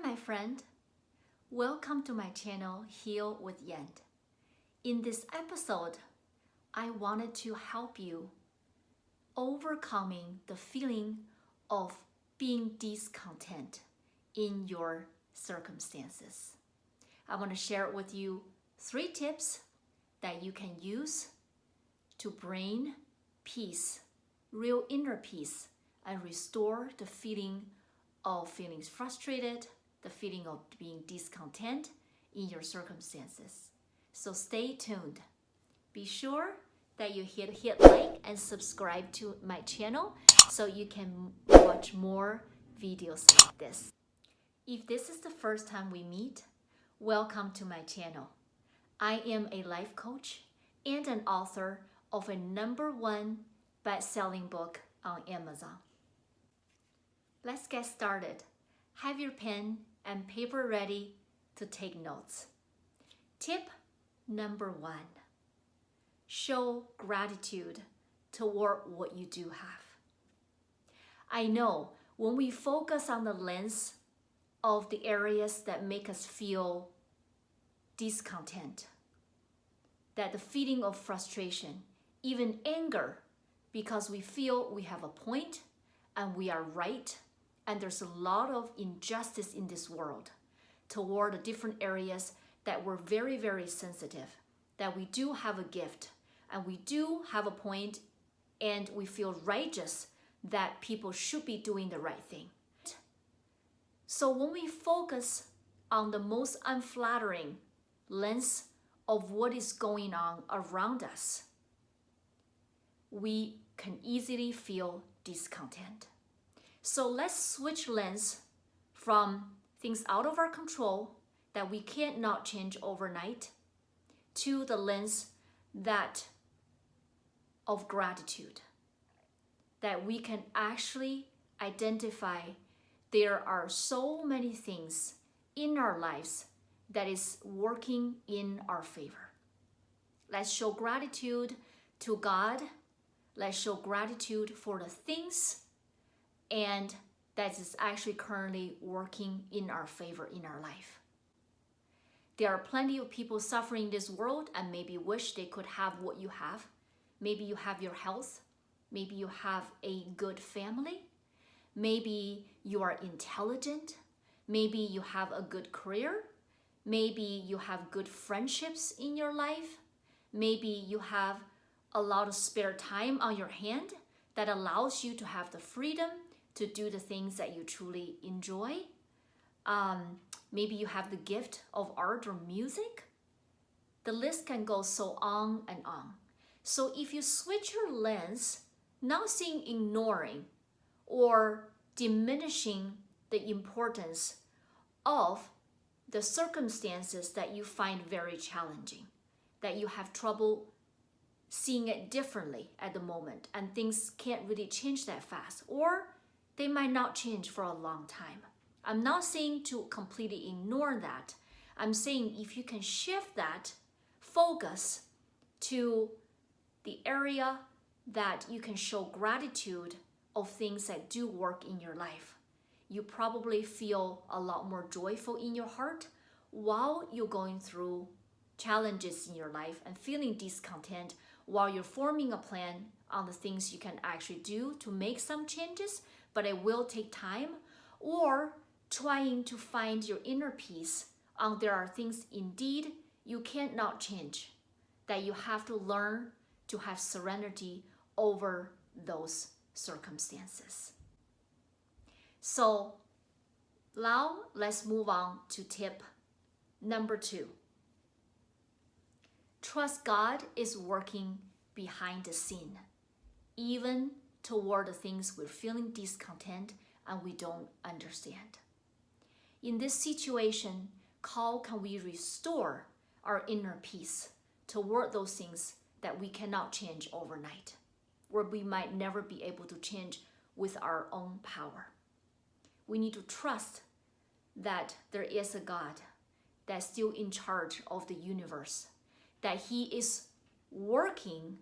my friend. Welcome to my channel, Heal with Yan. In this episode, I wanted to help you overcoming the feeling of being discontent in your circumstances. I want to share with you 3 tips that you can use to bring peace, real inner peace, and restore the feeling of feeling frustrated, the feeling of being discontent in your circumstances. So stay tuned. Be sure that you hit like and subscribe to my channel so you can watch more videos like this. If this is the first time we meet, welcome to my channel. I am a life coach and an author of a #1 best-selling book on Amazon. Let's get started. Have your pen and paper ready to take notes. Tip #1. Show gratitude toward what you do have. I know when we focus on the lens of the areas that make us feel discontent, that the feeling of frustration, even anger, because we feel we have a point and we are right, and there's a lot of injustice in this world toward the different areas that we're very, very sensitive, that we do have a gift and we do have a point and we feel righteous that people should be doing the right thing. So when we focus on the most unflattering lens of what is going on around us, we can easily feel discontent. So let's switch lens from things out of our control that we can't not change overnight to the lens of gratitude, that we can actually identify there are so many things in our lives that is working in our favor. Let's show gratitude to God. Let's show gratitude for the things and that is actually currently working in our favor in our life. There are plenty of people suffering in this world and maybe wish they could have what you have. Maybe you have your health. Maybe you have a good family. Maybe you are intelligent. Maybe you have a good career. Maybe you have good friendships in your life. Maybe you have a lot of spare time on your hand that allows you to have the freedom to do the things that you truly enjoy. Maybe you have the gift of art or music. The list can go so on and on. So if you switch your lens, not seeing ignoring or diminishing the importance of the circumstances that you find very challenging, that you have trouble seeing it differently at the moment, and things can't really change that fast, or they might not change for a long time. I'm not saying to completely ignore that. I'm saying if you can shift that focus to the area that you can show gratitude of things that do work in your life, you probably feel a lot more joyful in your heart while you're going through challenges in your life and feeling discontent while you're forming a plan on the things you can actually do to make some changes, but it will take time, or trying to find your inner peace on there are things indeed you can't not change, that you have to learn to have serenity over those circumstances. So now let's move on to tip #2. Trust God is working behind the scene, even toward the things we're feeling discontent and we don't understand. In this situation, how can we restore our inner peace toward those things that we cannot change overnight, or we might never be able to change with our own power? We need to trust that there is a God that's still in charge of the universe, that He is working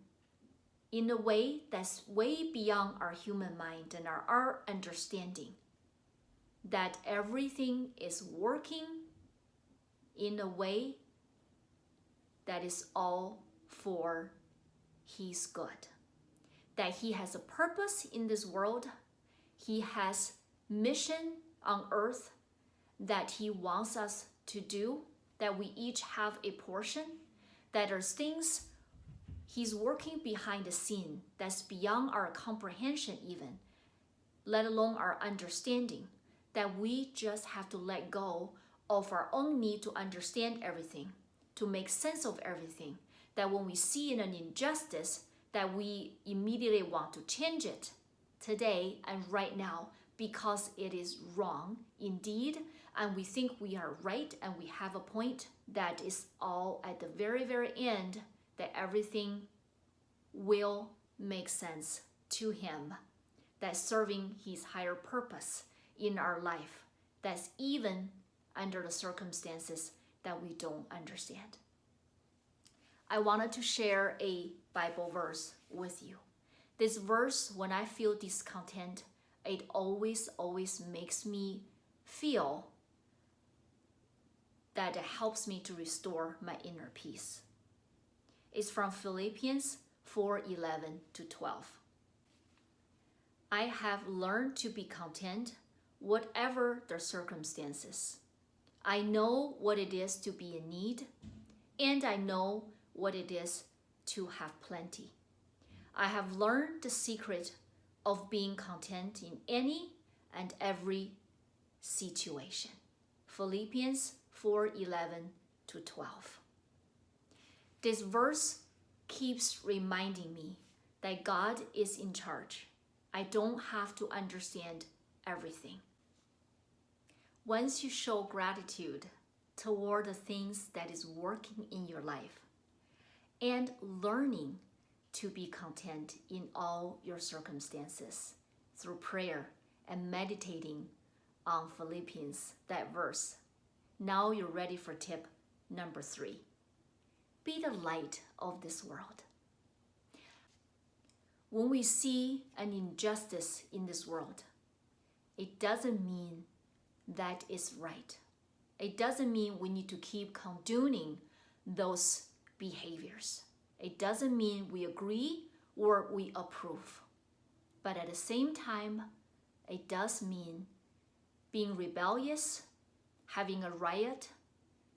in a way that's way beyond our human mind and our understanding, that everything is working in a way that is all for His good. That He has a purpose in this world. He has mission on earth that He wants us to do, that we each have a portion, that there's things He's working behind the scene that's beyond our comprehension even, let alone our understanding, that we just have to let go of our own need to understand everything, to make sense of everything, that when we see an injustice, that we immediately want to change it today and right now because it is wrong indeed, and we think we are right and we have a point, that is all at the very, very end, that everything will make sense to Him, that's serving His higher purpose in our life, that's even under the circumstances that we don't understand. I wanted to share a Bible verse with you. This verse, when I feel discontent, it always makes me feel that it helps me to restore my inner peace. It's from Philippians 4:11 to 12. I have learned to be content whatever the circumstances. I know what it is to be in need, and I know what it is to have plenty. I have learned the secret of being content in any and every situation. Philippians 4:11 to 12. This verse keeps reminding me that God is in charge. I don't have to understand everything. Once you show gratitude toward the things that is working in your life and learning to be content in all your circumstances through prayer and meditating on Philippians, that verse, now you're ready for tip number 3. Be the light of this world. When we see an injustice in this world, it doesn't mean that it's right. It doesn't mean we need to keep condoning those behaviors. It doesn't mean we agree or we approve. But at the same time, it does mean being rebellious, having a riot,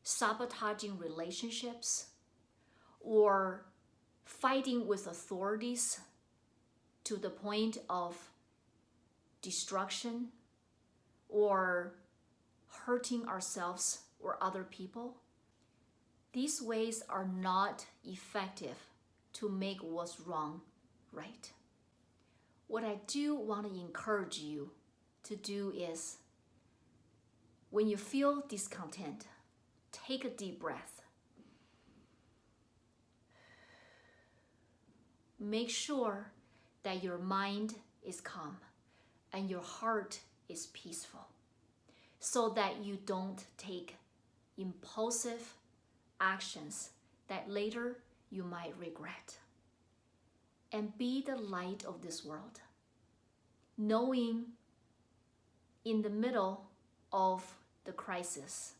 sabotaging relationships, or fighting with authorities to the point of destruction, or hurting ourselves or other people. These ways are not effective to make what's wrong right. What I do want to encourage you to do is, when you feel discontent, take a deep breath. Make sure that your mind is calm and your heart is peaceful, so that you don't take impulsive actions that later you might regret. And be the light of this world, knowing in the middle of the crisis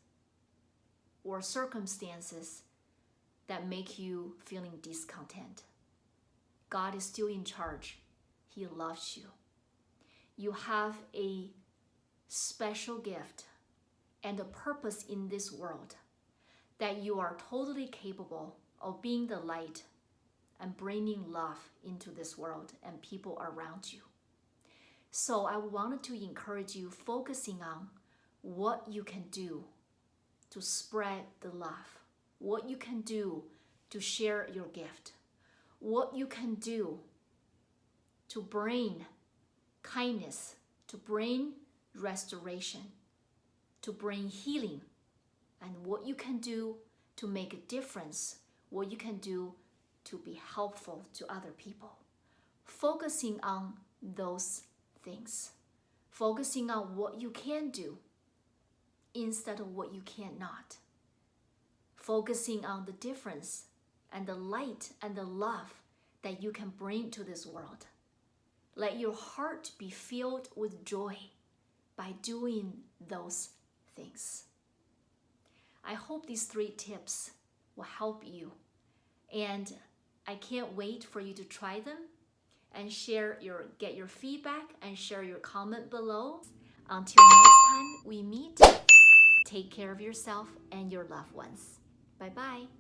or circumstances that make you feeling discontent, God is still in charge. He loves you. You have a special gift and a purpose in this world, that you are totally capable of being the light and bringing love into this world and people around you. So I wanted to encourage you, focusing on what you can do to spread the love, what you can do to share your gift, what you can do to bring kindness, to bring restoration, to bring healing, and what you can do to make a difference, what you can do to be helpful to other people. Focusing on those things, focusing on what you can do instead of what you cannot, focusing on the difference and the light and the love that you can bring to this world. Let your heart be filled with joy by doing those things. I hope these 3 tips will help you, and I can't wait for you to try them and get your feedback and share your comment below. Until next time we meet, take care of yourself and your loved ones. Bye-bye.